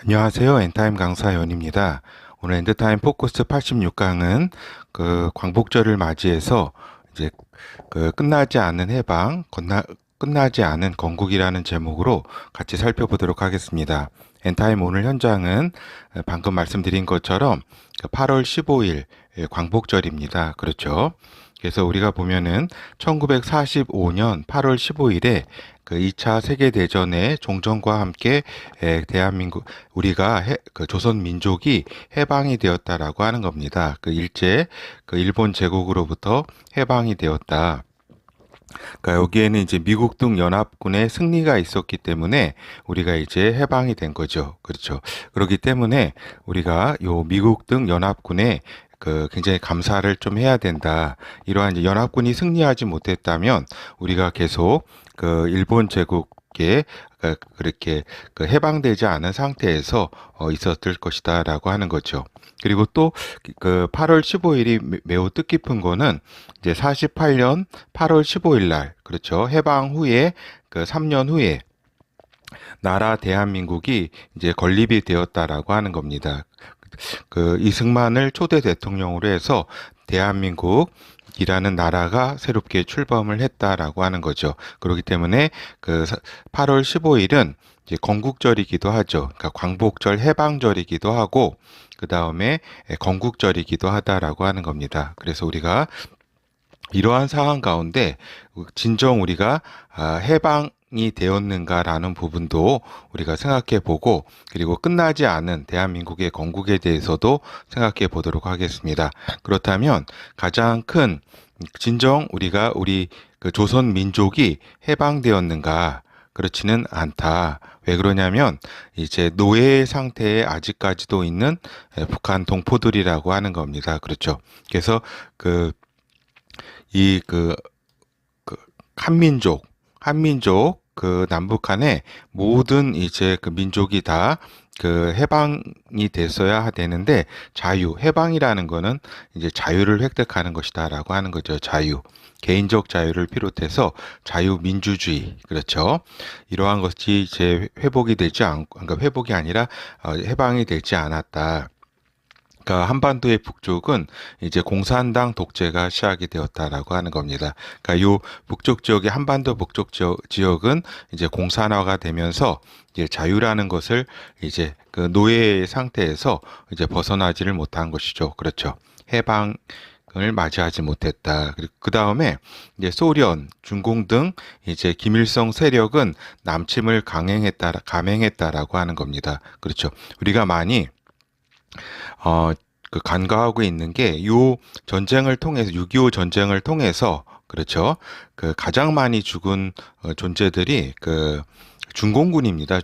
안녕하세요. 엔타임 강사 연입니다. 오늘 엔드타임 포커스 86강은 광복절을 맞이해서 이제 끝나지 않은 해방, 끝나지 않은 건국이라는 제목으로 같이 살펴보도록 하겠습니다. 엔타임 오늘 현장은 방금 말씀드린 것처럼 8월 15일 광복절입니다. 그렇죠? 그래서 우리가 보면은 1945년 8월 15일에 2차 세계대전의 종전과 함께 대한민국, 조선 민족이 해방이 되었다라고 하는 겁니다. 일본 제국으로부터 해방이 되었다. 그러니까 여기에는 이제 미국 등 연합군의 승리가 있었기 때문에 우리가 이제 해방이 된 거죠. 그렇죠. 그렇기 때문에 우리가 요 미국 등 연합군의 굉장히 감사를 좀 해야 된다. 이러한 이제 연합군이 승리하지 못했다면 우리가 계속 일본 제국에 그렇게 해방되지 않은 상태에서 있었을 것이다라고 하는 거죠. 그리고 또 8월 15일이 매우 뜻깊은 거는 이제 48년 8월 15일 날, 그렇죠. 해방 후에 3년 후에 나라 대한민국이 이제 건립이 되었다라고 하는 겁니다. 이승만을 초대 대통령으로 해서 대한민국이라는 나라가 새롭게 출범을 했다라고 하는 거죠. 그렇기 때문에 8월 15일은 이제 건국절이기도 하죠. 그러니까 광복절 해방절이기도 하고 그 다음에 건국절이기도 하다라고 하는 겁니다. 그래서 우리가 이러한 상황 가운데 진정 우리가 해방이 되었는가라는 부분도 우리가 생각해 보고, 그리고 끝나지 않은 대한민국의 건국에 대해서도 생각해 보도록 하겠습니다. 그렇다면 가장 큰 진정 우리 조선 민족이 해방되었는가? 그렇지는 않다. 왜 그러냐면 이제 노예 상태에 아직까지도 있는 북한 동포들이라고 하는 겁니다. 그렇죠. 그래서 이 한민족 남북한의 모든 이제 민족이 다 해방이 됐어야 되는데 해방이라는 거는 이제 자유를 획득하는 것이다라고 하는 거죠. 개인적 자유를 비롯해서 자유민주주의, 그렇죠. 이러한 것이 이제 그러니까 회복이 아니라 해방이 되지 않았다. 그러니까 한반도의 북쪽은 이제 공산당 독재가 시작이 되었다라고 하는 겁니다. 그러니까 요 북쪽 지역의 한반도 북쪽 지역은 이제 공산화가 되면서 이제 자유라는 것을 이제 노예 상태에서 이제 벗어나지를 못한 것이죠. 그렇죠. 해방을 맞이하지 못했다. 그리고 그 다음에 이제 소련, 중공 등 이제 김일성 세력은 남침을 감행했다라고 하는 겁니다. 그렇죠. 우리가 많이 간과하고 있는 게 요 전쟁을 통해서 6.25 전쟁을 통해서, 그렇죠. 가장 많이 죽은 존재들이 중공군입니다.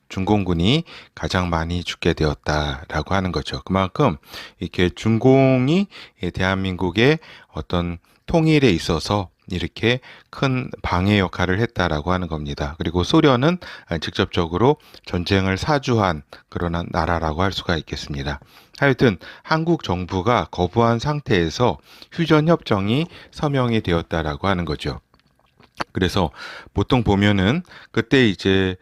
중공군이 가장 많이 죽게 되었다라고 하는 거죠. 그만큼 이렇게 중공이 대한민국의 어떤 통일에 있어서 이렇게 큰 방해 역할을 했다라고 하는 겁니다. 그리고 소련은 직접적으로 전쟁을 사주한 그런 나라라고 할 수가 있겠습니다. 하여튼 한국 정부가 거부한 상태에서 휴전협정이 서명이 되었다라고 하는 거죠. 그래서 보통 보면은 그때 이제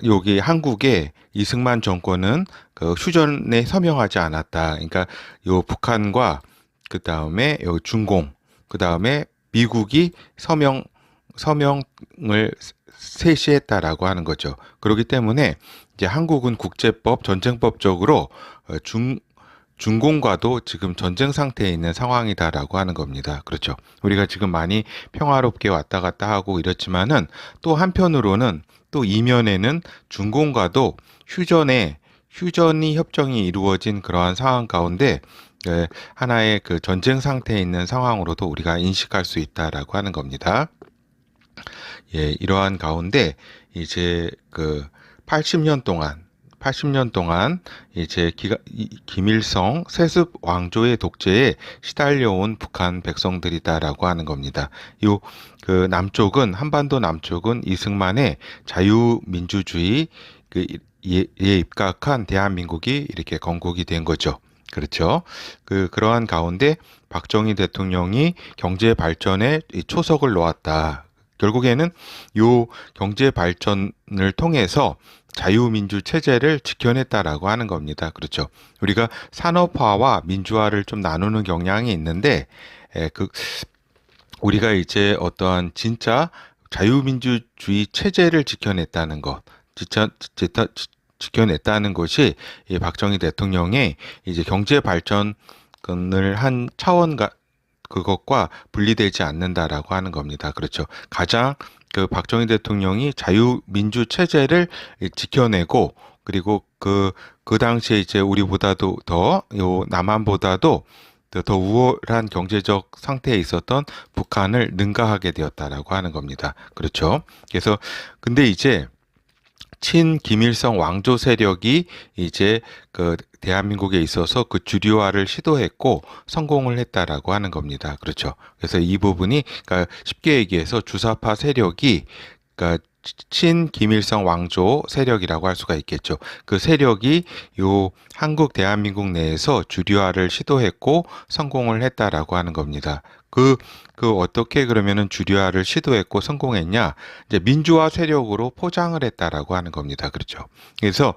여기 한국의 이승만 정권은 휴전에 서명하지 않았다. 그러니까 요 북한과 그 다음에 요 중공, 그 다음에 미국이 서명을 세시했다라고 하는 거죠. 그렇기 때문에 이제 한국은 국제법, 전쟁법적으로 중공과도 지금 전쟁 상태에 있는 상황이다라고 하는 겁니다. 그렇죠. 우리가 지금 많이 평화롭게 왔다 갔다 하고 이렇지만은 또 한편으로는 또 이면에는 중공과도 휴전이 협정이 이루어진 그러한 상황 가운데 하나의 전쟁 상태에 있는 상황으로도 우리가 인식할 수 있다라고 하는 겁니다. 예, 이러한 가운데 이제 80년 동안 이제 김일성 세습 왕조의 독재에 시달려온 북한 백성들이다라고 하는 겁니다. 한반도 남쪽은 이승만의 자유민주주의 에 입각한 대한민국이 이렇게 건국이 된 거죠. 그렇죠. 그러한 가운데 박정희 대통령이 경제 발전에 초석을 놓았다. 결국에는 요 경제 발전을 통해서 자유민주 체제를 지켜냈다라고 하는 겁니다. 그렇죠. 우리가 산업화와 민주화를 좀 나누는 경향이 있는데, 그 우리가 이제 어떠한 진짜 자유민주주의 체제를 지켜냈다는 것, 지켜냈다는 것이 이 박정희 대통령의 이제 경제 발전을 한 차원과 그것과 분리되지 않는다라고 하는 겁니다. 그렇죠. 가장 그 박정희 대통령이 자유민주 체제를 지켜내고 그리고 그 당시에 이제 우리보다도 남한보다도 더 우월한 경제적 상태에 있었던 북한을 능가하게 되었다라고 하는 겁니다. 그렇죠. 그래서 근데 이제 친 김일성 왕조 세력이 이제 그 대한민국에 있어서 그 주류화를 시도했고 성공을 했다라고 하는 겁니다. 그렇죠. 그래서 이 부분이 그러니까 쉽게 얘기해서 주사파 세력이 그러니까 친 김일성 왕조 세력이라고 할 수가 있겠죠. 그 세력이 요 한국 대한민국 내에서 주류화를 시도했고 성공을 했다라고 하는 겁니다. 그 어떻게 그러면은 주류화를 시도했고 성공했냐? 이제 민주화 세력으로 포장을 했다라고 하는 겁니다. 그렇죠. 그래서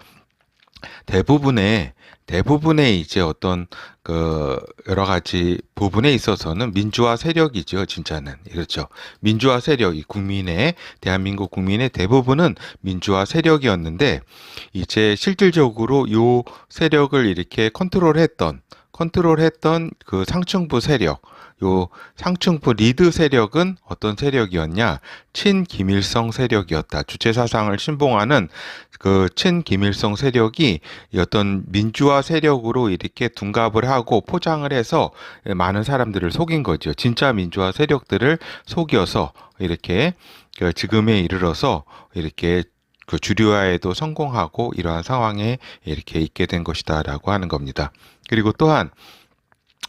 대부분의 이제 어떤 그 여러 가지 부분에 있어서는 민주화 세력이죠, 진짜는. 그렇죠. 민주화 세력이 대한민국 국민의 대부분은 민주화 세력이었는데, 이제 실질적으로 요 세력을 이렇게 컨트롤했던 그 상층부 세력, 요 상층부 리드 세력은 어떤 세력이었냐? 친김일성 세력이었다. 주체 사상을 신봉하는 그 친김일성 세력이 어떤 민주화 세력으로 이렇게 둔갑을 하고 포장을 해서 많은 사람들을 속인 거죠. 진짜 민주화 세력들을 속여서 이렇게 그 지금에 이르러서 이렇게 그 주류화에도 성공하고 이러한 상황에 이렇게 있게 된 것이다라고 하는 겁니다. 그리고 또한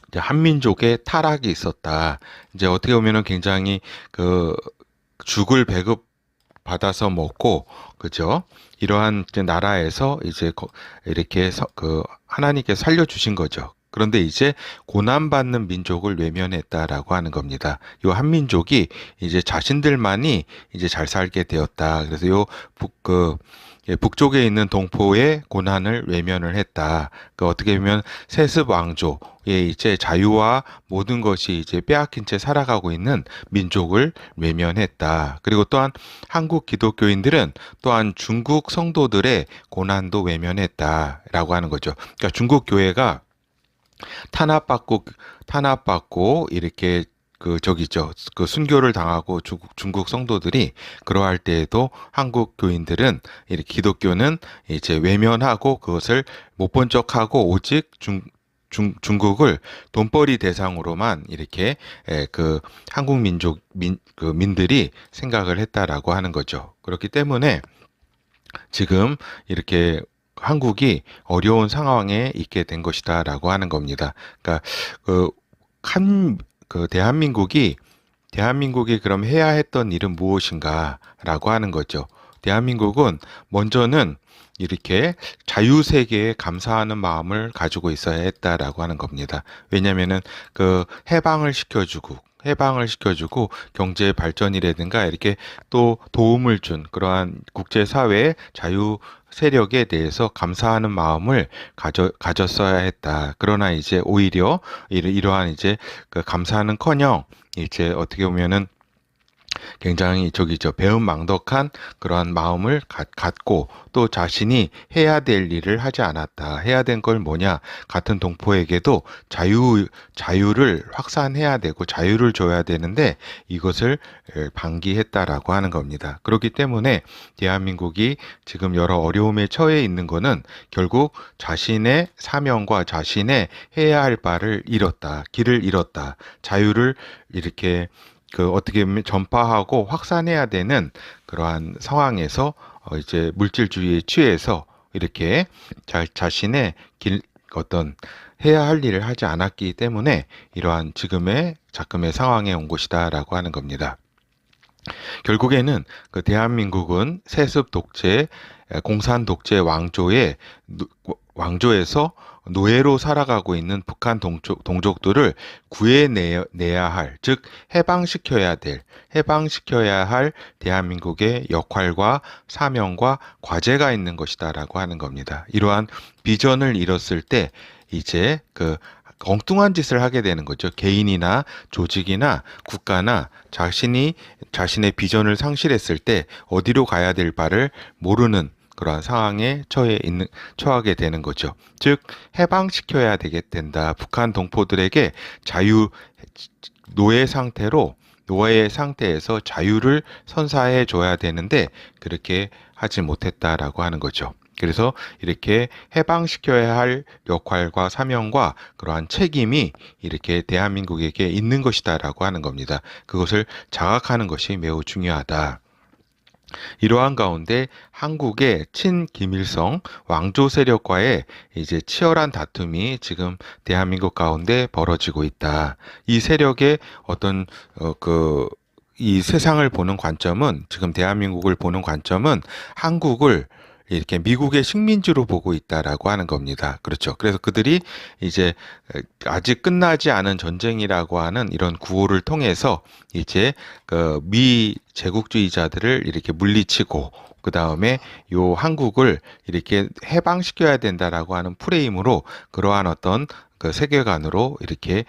이제 한민족의 타락이 있었다. 이제 어떻게 보면은 굉장히 그 죽을 배급 받아서 먹고 그죠? 이러한 이제 나라에서 이제 이렇게 그 하나님께서 살려주신 거죠. 그런데 이제 고난받는 민족을 외면했다라고 하는 겁니다. 요 한민족이 이제 자신들만이 이제 잘 살게 되었다. 그래서 북쪽에 있는 동포의 고난을 외면을 했다. 그 어떻게 보면 세습 왕조의 이제 자유와 모든 것이 이제 빼앗긴 채 살아가고 있는 민족을 외면했다. 그리고 또한 한국 기독교인들은 또한 중국 성도들의 고난도 외면했다라고 하는 거죠. 그러니까 중국 교회가 탄압받고 이렇게 그 순교를 당하고 중국 성도들이 그러할 때에도 한국 교인들은 이렇게 기독교는 이제 외면하고 그것을 못 본 척하고 오직 중국을 돈벌이 대상으로만 이렇게 그 한국 민들이 생각을 했다라고 하는 거죠. 그렇기 때문에 지금 이렇게 한국이 어려운 상황에 있게 된 것이다라고 하는 겁니다. 그러니까 그 대한민국이 그럼 해야 했던 일은 무엇인가라고 하는 거죠. 대한민국은 먼저는 이렇게 자유세계에 감사하는 마음을 가지고 있어야 했다라고 하는 겁니다. 왜냐면은 그 해방을 시켜주고 경제 발전이라든가 이렇게 또 도움을 준 그러한 국제사회의 자유 세력에 대해서 감사하는 마음을 가졌어야 했다. 그러나 이제 오히려 이러한 이제 그 감사는커녕 이제 어떻게 보면은 굉장히 배은망덕한 그러한 마음을 갖고 또 자신이 해야 될 일을 하지 않았다. 해야 된 걸 뭐냐? 같은 동포에게도 자유를 확산해야 되고 자유를 줘야 되는데 이것을 방기했다라고 하는 겁니다. 그렇기 때문에 대한민국이 지금 여러 어려움에 처해 있는 거는 결국 자신의 사명과 자신의 해야 할 바를 잃었다. 길을 잃었다. 자유를 이렇게 어떻게 보면 전파하고 확산해야 되는 그러한 상황에서 이제 물질주의에 취해서 이렇게 자신의 어떤 해야 할 일을 하지 않았기 때문에 이러한 지금의 상황에 온 것이다라고 하는 겁니다. 결국에는 그 대한민국은 세습 독재, 공산 독재 왕조의 왕조에서 노예로 살아가고 있는 북한 동족들을 구해내야 할, 즉 해방시켜야 할 대한민국의 역할과 사명과 과제가 있는 것이다라고 하는 겁니다. 이러한 비전을 이뤘을 때 이제 엉뚱한 짓을 하게 되는 거죠. 개인이나 조직이나 국가나 자신의 비전을 상실했을 때 어디로 가야 될 바를 모르는 그러한 상황에 처하게 되는 거죠. 즉, 해방시켜야 된다. 북한 동포들에게 노예 상태에서 자유를 선사해 줘야 되는데, 그렇게 하지 못했다라고 하는 거죠. 그래서 이렇게 해방시켜야 할 역할과 사명과 그러한 책임이 이렇게 대한민국에게 있는 것이다라고 하는 겁니다. 그것을 자각하는 것이 매우 중요하다. 이러한 가운데 한국의 친김일성 왕조 세력과의 이제 치열한 다툼이 지금 대한민국 가운데 벌어지고 있다. 이 세력의 이 세상을 보는 관점은, 지금 대한민국을 보는 관점은 한국을 이렇게 미국의 식민지로 보고 있다라고 하는 겁니다. 그렇죠. 그래서 그들이 이제 아직 끝나지 않은 전쟁이라고 하는 이런 구호를 통해서 이제 미 제국주의자들을 이렇게 물리치고, 그 다음에 요 한국을 이렇게 해방시켜야 된다라고 하는 프레임으로, 그러한 어떤 세계관으로 이렇게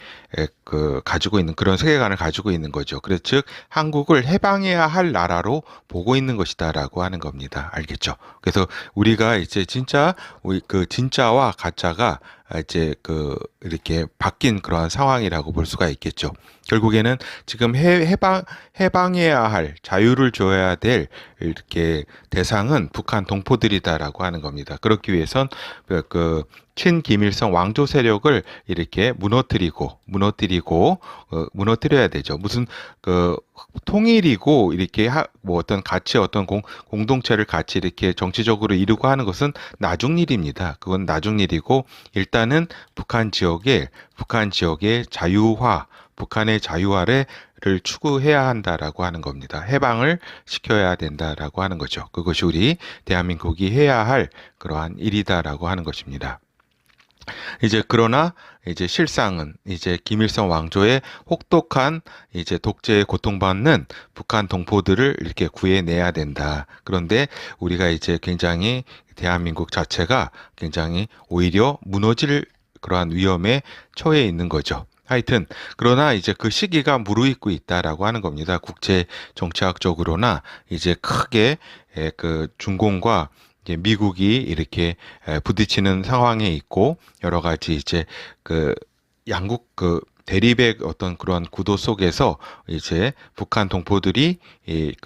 가지고 있는, 그런 세계관을 가지고 있는 거죠. 그래서 즉 한국을 해방해야 할 나라로 보고 있는 것이다라고 하는 겁니다. 알겠죠? 그래서 우리가 이제 진짜와 가짜가 이제 이렇게 바뀐 그러한 상황이라고 볼 수가 있겠죠. 결국에는 지금 해방해야 할, 자유를 줘야 될 이렇게 대상은 북한 동포들이다라고 하는 겁니다. 그렇기 위해선 친김일성 왕조 세력을 이렇게 무너뜨려야 되죠. 무슨 통일이고 이렇게 어떤 같이 어떤 공동체를 같이 이렇게 정치적으로 이루고 하는 것은 나중 일입니다. 그건 나중 일이고, 일단은 북한 지역의 자유화, 북한의 자유화를 추구해야 한다라고 하는 겁니다. 해방을 시켜야 된다라고 하는 거죠. 그것이 우리 대한민국이 해야 할 그러한 일이다라고 하는 것입니다. 그러나 실상은 김일성 왕조의 혹독한 독재에 고통받는 북한 동포들을 이렇게 구해내야 된다. 그런데 우리가 굉장히 대한민국 자체가 굉장히 오히려 무너질 그러한 위험에 처해 있는 거죠. 하여튼 그러나 그 시기가 무르익고 있다라고 하는 겁니다. 국제 정치학적으로나 크게 중공과 미국이 이렇게 부딪히는 상황에 있고, 여러 가지 양국 대립의 어떤 그런 구도 속에서 북한 동포들이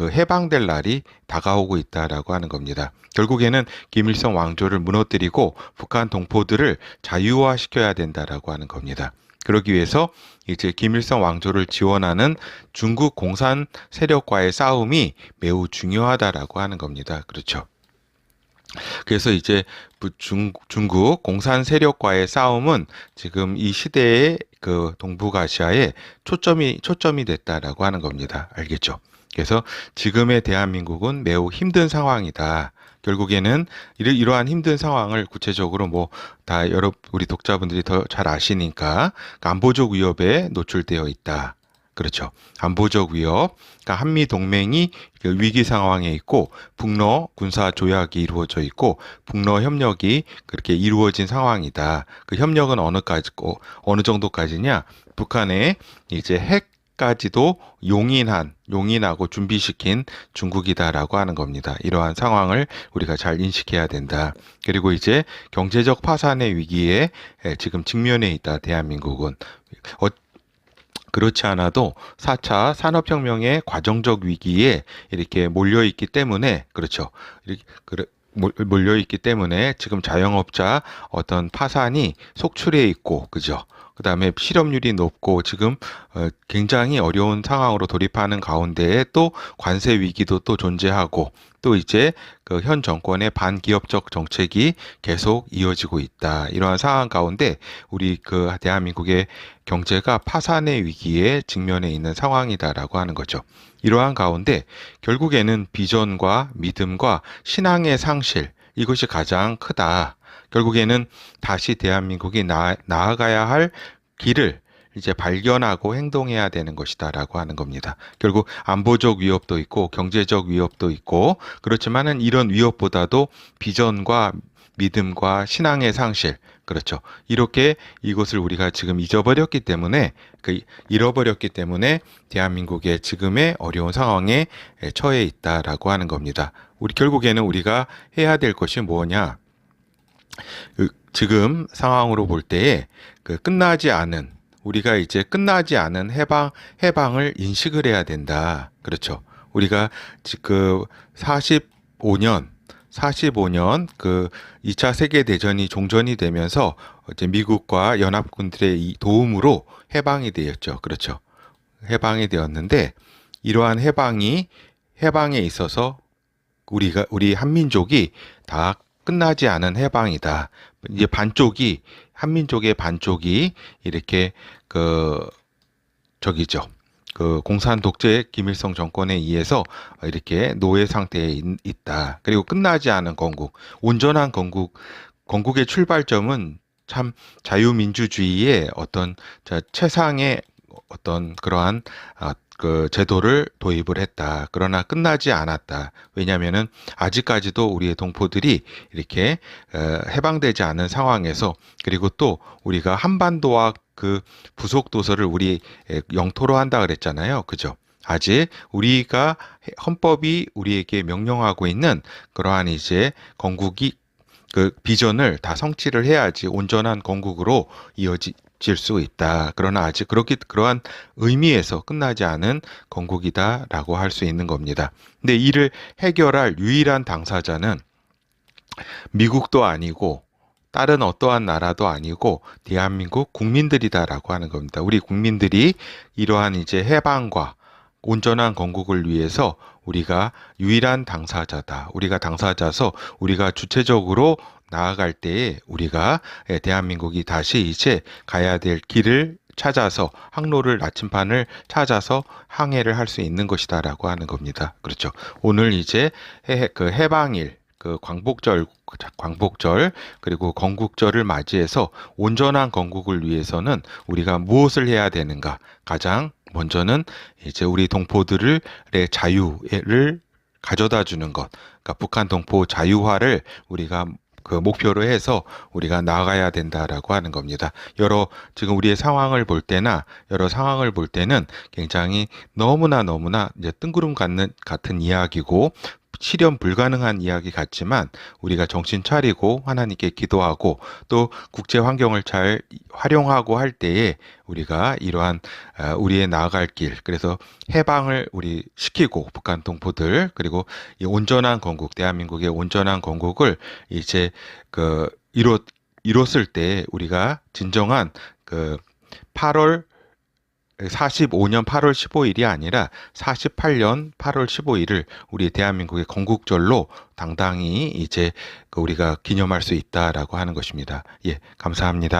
해방될 날이 다가오고 있다라고 하는 겁니다. 결국에는 김일성 왕조를 무너뜨리고 북한 동포들을 자유화시켜야 된다라고 하는 겁니다. 그러기 위해서 김일성 왕조를 지원하는 중국 공산 세력과의 싸움이 매우 중요하다라고 하는 겁니다. 그렇죠. 그래서 중국 공산 세력과의 싸움은 지금 이 시대의 동북아시아에 초점이 됐다라고 하는 겁니다. 알겠죠? 그래서 지금의 대한민국은 매우 힘든 상황이다. 결국에는 이러한 힘든 상황을 구체적으로 우리 독자분들이 더 잘 아시니까 안보적 위협에 노출되어 있다. 그렇죠. 안보적 위협, 그러니까 한미 동맹이 위기 상황에 있고, 북러 군사 조약이 이루어져 있고, 북러 협력이 그렇게 이루어진 상황이다. 그 협력은 어느 정도까지냐? 북한의 핵까지도 용인하고 준비시킨 중국이다라고 하는 겁니다. 이러한 상황을 우리가 잘 인식해야 된다. 그리고 경제적 파산의 위기에 지금 직면해 있다. 대한민국은. 그렇지 않아도 4차 산업혁명의 과정적 위기에 이렇게 몰려있기 때문에, 그렇죠. 몰려있기 때문에 지금 자영업자 어떤 파산이 속출해 있고, 그죠. 그 다음에 실업률이 높고, 지금 굉장히 어려운 상황으로 돌입하는 가운데에 또 관세 위기도 또 존재하고, 또 현 정권의 반기업적 정책이 계속 이어지고 있다. 이러한 상황 가운데 우리 대한민국의 경제가 파산의 위기에 직면해 있는 상황이다라고 하는 거죠. 이러한 가운데 결국에는 비전과 믿음과 신앙의 상실, 이것이 가장 크다. 결국에는 다시 대한민국이 나아가야 할 길을 이제 발견하고 행동해야 되는 것이다라고 하는 겁니다. 결국 안보적 위협도 있고 경제적 위협도 있고 그렇지만은 이런 위협보다도 비전과 믿음과 신앙의 상실, 그렇죠. 이렇게 이것을 우리가 지금 잃어버렸기 때문에 대한민국의 지금의 어려운 상황에 처해 있다라고 하는 겁니다. 결국에는 우리가 해야 될 것이 뭐냐? 지금 상황으로 볼 때에 우리가 이제 끝나지 않은 해방을 인식을 해야 된다. 그렇죠. 우리가 지금 45년 그 2차 세계대전이 종전이 되면서 이제 미국과 연합군들의 이 도움으로 해방이 되었죠. 그렇죠. 해방이 되었는데 이러한 해방에 있어서 우리 한민족이 다 끝나지 않은 해방이다. 이제 한민족의 반쪽이 이렇게 저기죠. 공산 독재 김일성 정권에 의해서 이렇게 노예 상태에 있다. 그리고 끝나지 않은 온전한 건국의 출발점은 참 자유민주주의의 어떤 최상의 어떤 그러한 제도를 도입을 했다. 그러나 끝나지 않았다. 왜냐하면은 아직까지도 우리의 동포들이 이렇게 해방되지 않은 상황에서 그리고 또 우리가 한반도와 그 부속 도서를 우리 영토로 한다 그랬잖아요. 그죠? 아직 헌법이 우리에게 명령하고 있는 그러한 이제 비전을 다 성취를 해야지 온전한 건국으로 이어질 수 있다. 그러나 아직 그러한 의미에서 끝나지 않은 건국이다라고 할 수 있는 겁니다. 근데 이를 해결할 유일한 당사자는 미국도 아니고 다른 어떠한 나라도 아니고 대한민국 국민들이다라고 하는 겁니다. 우리 국민들이 이러한 이제 해방과 온전한 건국을 위해서 우리가 유일한 당사자다. 우리가 당사자서 우리가 주체적으로 나아갈 때에 우리가 대한민국이 다시 이제 가야 될 길을 찾아서 나침판을 찾아서 항해를 할 수 있는 것이다라고 하는 겁니다. 그렇죠. 오늘 이제 해방일 광복절 그리고 건국절을 맞이해서 온전한 건국을 위해서는 우리가 무엇을 해야 되는가? 가장 먼저는 이제 우리 동포들의 자유를 가져다 주는 것. 그러니까 북한 동포 자유화를 우리가 목표로 해서 우리가 나아가야 된다라고 하는 겁니다. 지금 우리의 상황을 볼 때는 굉장히 너무나 이제 뜬구름 같은 이야기고 실현 불가능한 이야기 같지만 우리가 정신 차리고 하나님께 기도하고 또 국제 환경을 잘 활용하고 할 때에 우리가 이러한 우리의 나아갈 길, 그래서 해방을 우리 시키고 북한 동포들 그리고 이 대한민국의 온전한 건국을 이제 이뤘을 때 우리가 진정한 45년 8월 15일이 아니라 48년 8월 15일을 우리 대한민국의 건국절로 당당히 이제 우리가 기념할 수 있다라고 하는 것입니다. 예, 감사합니다.